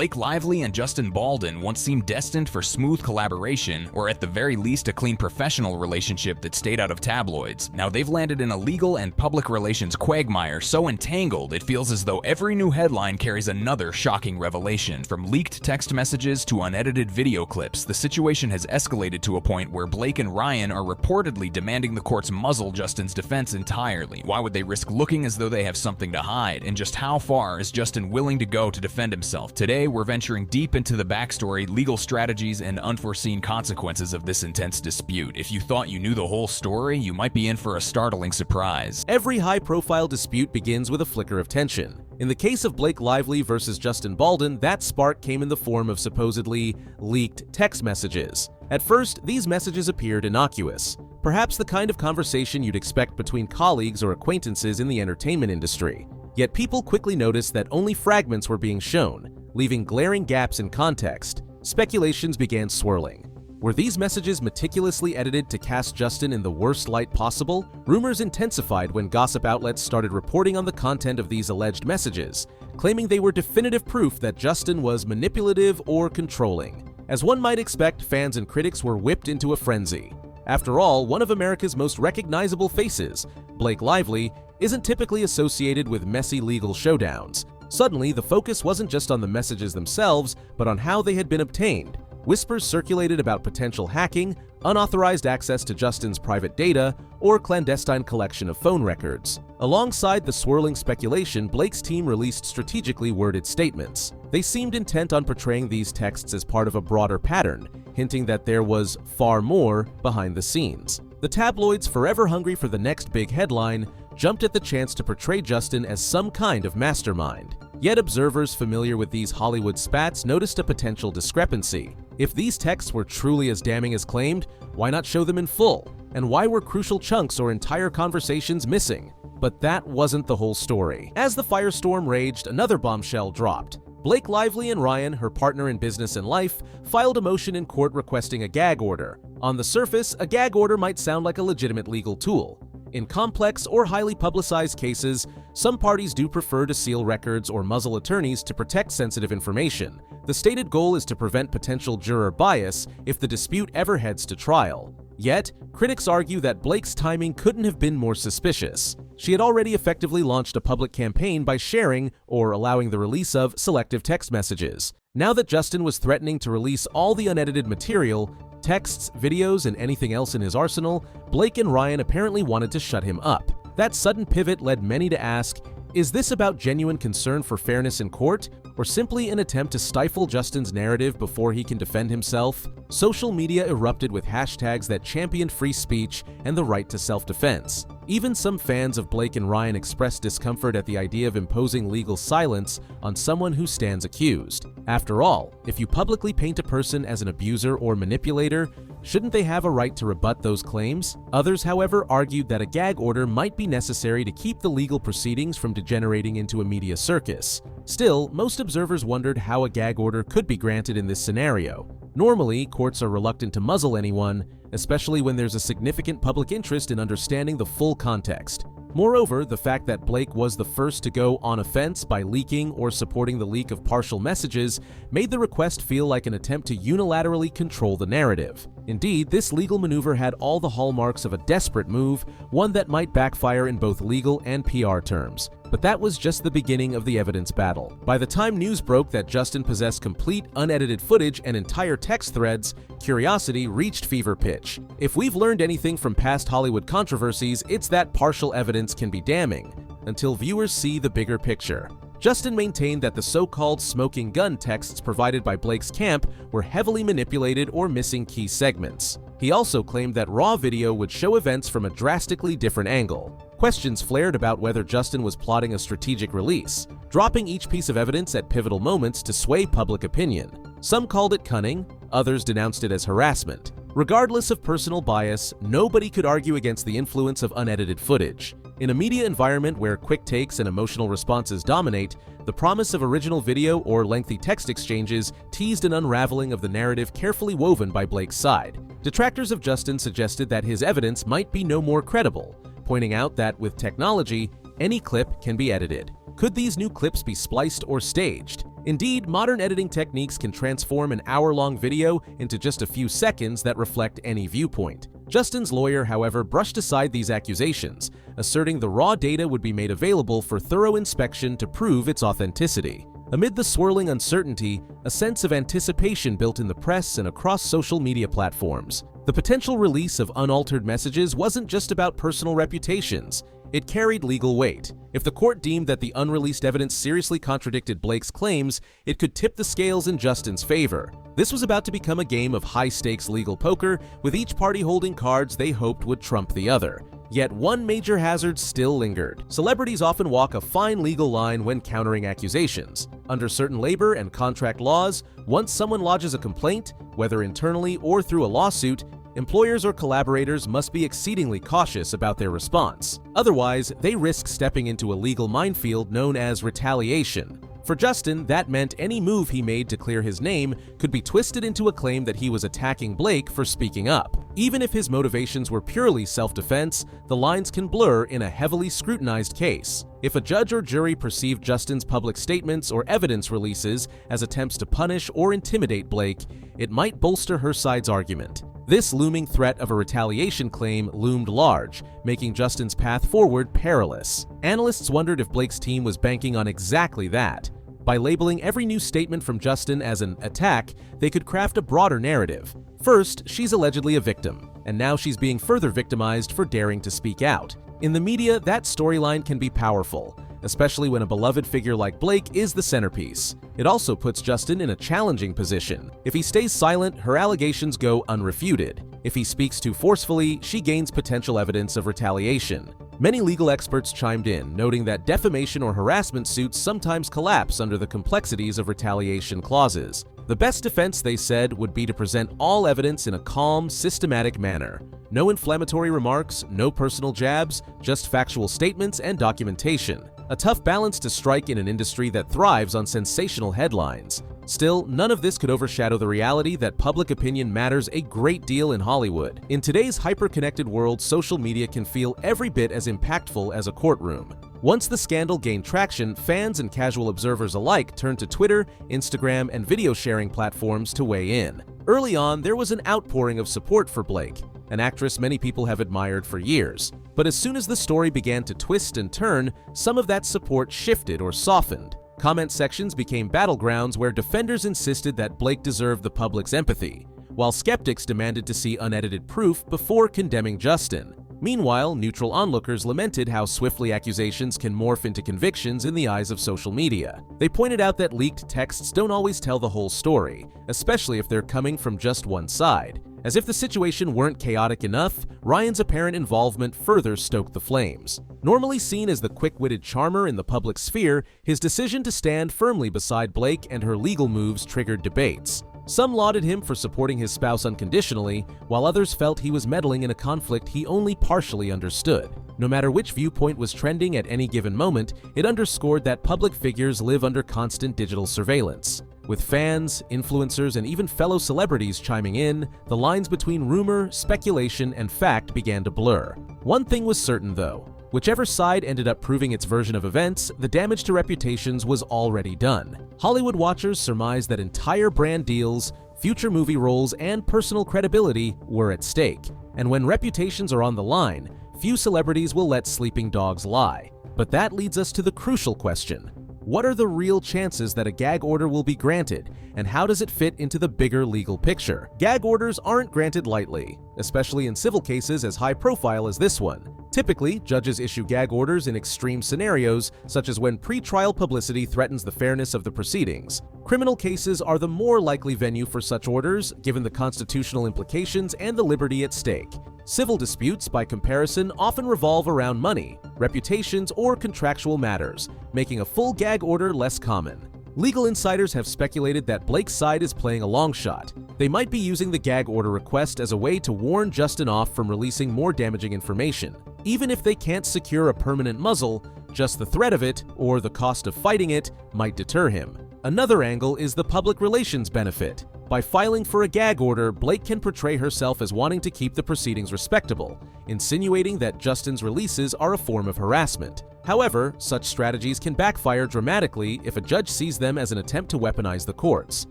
Blake Lively and Justin Baldon once seemed destined for smooth collaboration, or at the very least a clean professional relationship that stayed out of tabloids. Now they've landed in a legal and public relations quagmire so entangled it feels as though every new headline carries another shocking revelation. From leaked text messages to unedited video clips, the situation has escalated to a point where Blake and Ryan are reportedly demanding the courts muzzle Justin's defense entirely. Why would they risk looking as though they have something to hide? And just how far is Justin willing to go to defend himself? Today, we're venturing deep into the backstory, legal strategies, and unforeseen consequences of this intense dispute. If you thought you knew the whole story, you might be in for a startling surprise. Every high-profile dispute begins with a flicker of tension. In the case of Blake Lively versus Justin Baldon, that spark came in the form of supposedly leaked text messages. At first, these messages appeared innocuous, perhaps the kind of conversation you'd expect between colleagues or acquaintances in the entertainment industry. Yet people quickly noticed that only fragments were being shown, leaving glaring gaps in context. Speculations began swirling. Were these messages meticulously edited to cast Justin in the worst light possible? Rumors intensified when gossip outlets started reporting on the content of these alleged messages, claiming they were definitive proof that Justin was manipulative or controlling. As one might expect, fans and critics were whipped into a frenzy. After all, one of America's most recognizable faces, Blake Lively, isn't typically associated with messy legal showdowns. Suddenly, the focus wasn't just on the messages themselves, but on how they had been obtained. Whispers circulated about potential hacking, unauthorized access to Justin's private data, or clandestine collection of phone records. Alongside the swirling speculation, Blake's team released strategically worded statements. They seemed intent on portraying these texts as part of a broader pattern, hinting that there was far more behind the scenes. The tabloids, forever hungry for the next big headline, jumped at the chance to portray Justin as some kind of mastermind. Yet observers familiar with these Hollywood spats noticed a potential discrepancy. If these texts were truly as damning as claimed, why not show them in full? And why were crucial chunks or entire conversations missing? But that wasn't the whole story. As the firestorm raged, another bombshell dropped. Blake Lively and Ryan, her partner in business and life, filed a motion in court requesting a gag order. On the surface, a gag order might sound like a legitimate legal tool. In complex or highly publicized cases, some parties do prefer to seal records or muzzle attorneys to protect sensitive information. The stated goal is to prevent potential juror bias if the dispute ever heads to trial. Yet, critics argue that Blake's timing couldn't have been more suspicious. She had already effectively launched a public campaign by sharing or allowing the release of selective text messages. Now that Justin was threatening to release all the unedited material, texts, videos, and anything else in his arsenal, Blake and Ryan apparently wanted to shut him up. That sudden pivot led many to ask, is this about genuine concern for fairness in court, or simply an attempt to stifle Justin's narrative before he can defend himself? Social media erupted with hashtags that championed free speech and the right to self-defense. Even some fans of Blake and Ryan expressed discomfort at the idea of imposing legal silence on someone who stands accused. After all, if you publicly paint a person as an abuser or manipulator, shouldn't they have a right to rebut those claims? Others, however, argued that a gag order might be necessary to keep the legal proceedings from degenerating into a media circus. Still, most observers wondered how a gag order could be granted in this scenario. Normally, courts are reluctant to muzzle anyone, especially when there's a significant public interest in understanding the full context. Moreover, the fact that Blake was the first to go on offense by leaking or supporting the leak of partial messages made the request feel like an attempt to unilaterally control the narrative. Indeed, this legal maneuver had all the hallmarks of a desperate move, one that might backfire in both legal and PR terms. But that was just the beginning of the evidence battle. By the time news broke that Justin possessed complete, unedited footage and entire text threads, curiosity reached fever pitch. If we've learned anything from past Hollywood controversies, it's that partial evidence can be damning, until viewers see the bigger picture. Justin maintained that the so-called smoking gun texts provided by Blake's camp were heavily manipulated or missing key segments. He also claimed that raw video would show events from a drastically different angle. Questions flared about whether Justin was plotting a strategic release, dropping each piece of evidence at pivotal moments to sway public opinion. Some called it cunning, others denounced it as harassment. Regardless of personal bias, nobody could argue against the influence of unedited footage. In a media environment where quick takes and emotional responses dominate, the promise of original video or lengthy text exchanges teased an unraveling of the narrative carefully woven by Blake's side. Detractors of Justin suggested that his evidence might be no more credible, pointing out that with technology, any clip can be edited. Could these new clips be spliced or staged? Indeed, modern editing techniques can transform an hour-long video into just a few seconds that reflect any viewpoint. Justin's lawyer, however, brushed aside these accusations, asserting the raw data would be made available for thorough inspection to prove its authenticity. Amid the swirling uncertainty, a sense of anticipation built in the press and across social media platforms. The potential release of unaltered messages wasn't just about personal reputations. It carried legal weight. If the court deemed that the unreleased evidence seriously contradicted Blake's claims, it could tip the scales in Justin's favor. This was about to become a game of high-stakes legal poker, with each party holding cards they hoped would trump the other. Yet one major hazard still lingered. Celebrities often walk a fine legal line when countering accusations. Under certain labor and contract laws, once someone lodges a complaint, whether internally or through a lawsuit, employers or collaborators must be exceedingly cautious about their response. Otherwise, they risk stepping into a legal minefield known as retaliation. For Justin, that meant any move he made to clear his name could be twisted into a claim that he was attacking Blake for speaking up. Even if his motivations were purely self-defense, the lines can blur in a heavily scrutinized case. If a judge or jury perceived Justin's public statements or evidence releases as attempts to punish or intimidate Blake, it might bolster her side's argument. This looming threat of a retaliation claim loomed large, making Justin's path forward perilous. Analysts wondered if Blake's team was banking on exactly that. By labeling every new statement from Justin as an attack, they could craft a broader narrative. First, she's allegedly a victim, and now she's being further victimized for daring to speak out. In the media, that storyline can be powerful, especially when a beloved figure like Blake is the centerpiece. It also puts Justin in a challenging position. If he stays silent, her allegations go unrefuted. If he speaks too forcefully, she gains potential evidence of retaliation. Many legal experts chimed in, noting that defamation or harassment suits sometimes collapse under the complexities of retaliation clauses. The best defense, they said, would be to present all evidence in a calm, systematic manner. No inflammatory remarks, no personal jabs, just factual statements and documentation. A tough balance to strike in an industry that thrives on sensational headlines. Still, none of this could overshadow the reality that public opinion matters a great deal in Hollywood. In today's hyper-connected world, social media can feel every bit as impactful as a courtroom. Once the scandal gained traction, fans and casual observers alike turned to Twitter, Instagram, and video-sharing platforms to weigh in. Early on, there was an outpouring of support for Blake, an actress many people have admired for years. But as soon as the story began to twist and turn, some of that support shifted or softened. Comment sections became battlegrounds where defenders insisted that Blake deserved the public's empathy, while skeptics demanded to see unedited proof before condemning Justin. Meanwhile, neutral onlookers lamented how swiftly accusations can morph into convictions in the eyes of social media. They pointed out that leaked texts don't always tell the whole story, especially if they're coming from just one side. As if the situation weren't chaotic enough, Ryan's apparent involvement further stoked the flames. Normally seen as the quick-witted charmer in the public sphere, his decision to stand firmly beside Blake and her legal moves triggered debates. Some lauded him for supporting his spouse unconditionally, while others felt he was meddling in a conflict he only partially understood. No matter which viewpoint was trending at any given moment, it underscored that public figures live under constant digital surveillance. With fans, influencers, and even fellow celebrities chiming in, the lines between rumor, speculation, and fact began to blur. One thing was certain, though. Whichever side ended up proving its version of events, the damage to reputations was already done. Hollywood watchers surmised that entire brand deals, future movie roles, and personal credibility were at stake. And when reputations are on the line, few celebrities will let sleeping dogs lie. But that leads us to the crucial question. What are the real chances that a gag order will be granted, and how does it fit into the bigger legal picture? Gag orders aren't granted lightly, especially in civil cases as high-profile as this one. Typically, judges issue gag orders in extreme scenarios, such as when pre-trial publicity threatens the fairness of the proceedings. Criminal cases are the more likely venue for such orders, given the constitutional implications and the liberty at stake. Civil disputes, by comparison, often revolve around money, reputations, or contractual matters, making a full gag order less common. Legal insiders have speculated that Blake's side is playing a long shot. They might be using the gag order request as a way to warn Justin off from releasing more damaging information. Even if they can't secure a permanent muzzle, just the threat of it, or the cost of fighting it, might deter him. Another angle is the public relations benefit. By filing for a gag order, Blake can portray herself as wanting to keep the proceedings respectable, insinuating that Justin's releases are a form of harassment. However, such strategies can backfire dramatically if a judge sees them as an attempt to weaponize the courts.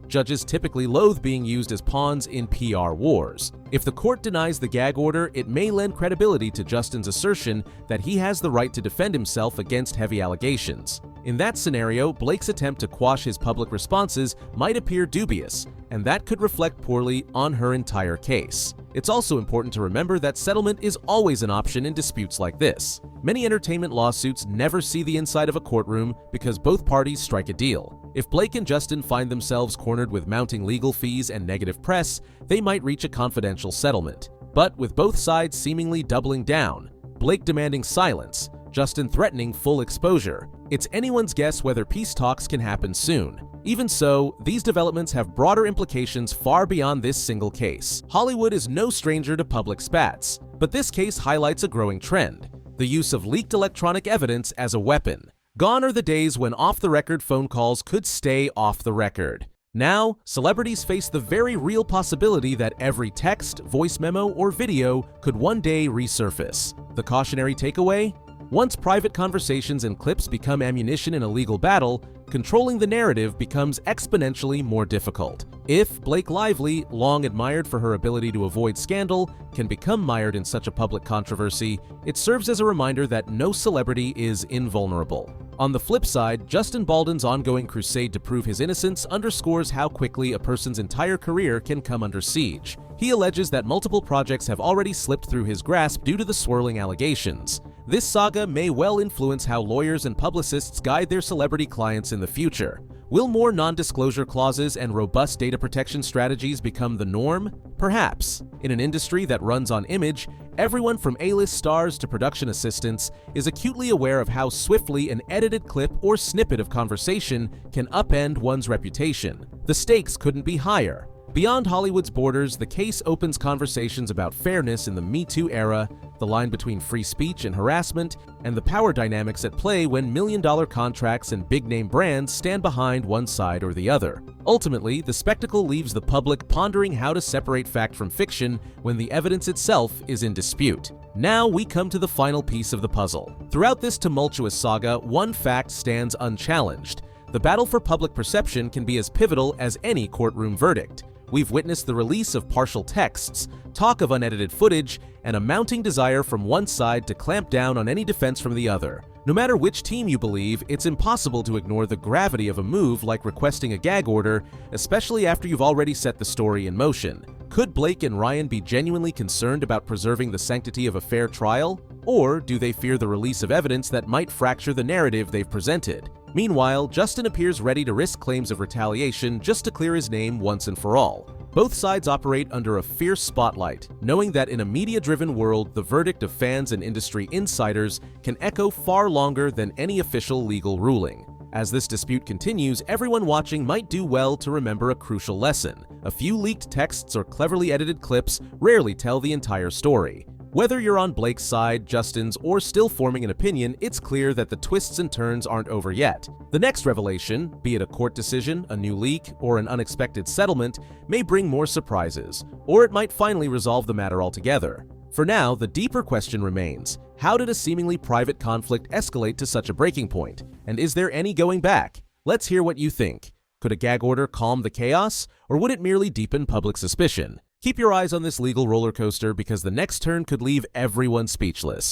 Judges typically loathe being used as pawns in PR wars. If the court denies the gag order, it may lend credibility to Justin's assertion that he has the right to defend himself against heavy allegations. In that scenario, Blake's attempt to quash his public responses might appear dubious, and that could reflect poorly on her entire case. It's also important to remember that settlement is always an option in disputes like this. Many entertainment lawsuits never see the inside of a courtroom because both parties strike a deal. If Blake and Justin find themselves cornered with mounting legal fees and negative press, they might reach a confidential settlement. But with both sides seemingly doubling down, Blake demanding silence, Justin threatening full exposure, it's anyone's guess whether peace talks can happen soon. Even so, these developments have broader implications far beyond this single case. Hollywood is no stranger to public spats, but this case highlights a growing trend: the use of leaked electronic evidence as a weapon. Gone are the days when off-the-record phone calls could stay off the record. Now, celebrities face the very real possibility that every text, voice memo, or video could one day resurface. The cautionary takeaway? Once private conversations and clips become ammunition in a legal battle, controlling the narrative becomes exponentially more difficult. If Blake Lively, long admired for her ability to avoid scandal, can become mired in such a public controversy, it serves as a reminder that no celebrity is invulnerable. On the flip side, Justin Baldon's ongoing crusade to prove his innocence underscores how quickly a person's entire career can come under siege. He alleges that multiple projects have already slipped through his grasp due to the swirling allegations. This saga may well influence how lawyers and publicists guide their celebrity clients in the future. Will more non-disclosure clauses and robust data protection strategies become the norm? Perhaps. In an industry that runs on image, everyone from A-list stars to production assistants is acutely aware of how swiftly an edited clip or snippet of conversation can upend one's reputation. The stakes couldn't be higher. Beyond Hollywood's borders, the case opens conversations about fairness in the Me Too era, the line between free speech and harassment, and the power dynamics at play when million-dollar contracts and big-name brands stand behind one side or the other. Ultimately, the spectacle leaves the public pondering how to separate fact from fiction when the evidence itself is in dispute. Now we come to the final piece of the puzzle. Throughout this tumultuous saga, one fact stands unchallenged: the battle for public perception can be as pivotal as any courtroom verdict. We've witnessed the release of partial texts, talk of unedited footage, and a mounting desire from one side to clamp down on any defense from the other. No matter which team you believe, it's impossible to ignore the gravity of a move like requesting a gag order, especially after you've already set the story in motion. Could Blake and Ryan be genuinely concerned about preserving the sanctity of a fair trial? Or do they fear the release of evidence that might fracture the narrative they've presented? Meanwhile, Justin appears ready to risk claims of retaliation just to clear his name once and for all. Both sides operate under a fierce spotlight, knowing that in a media-driven world, the verdict of fans and industry insiders can echo far longer than any official legal ruling. As this dispute continues, everyone watching might do well to remember a crucial lesson. A few leaked texts or cleverly edited clips rarely tell the entire story. Whether you're on Blake's side, Justin's, or still forming an opinion, it's clear that the twists and turns aren't over yet. The next revelation, be it a court decision, a new leak, or an unexpected settlement, may bring more surprises, or it might finally resolve the matter altogether. For now, the deeper question remains: how did a seemingly private conflict escalate to such a breaking point? And is there any going back? Let's hear what you think. Could a gag order calm the chaos, or would it merely deepen public suspicion? Keep your eyes on this legal roller coaster because the next turn could leave everyone speechless.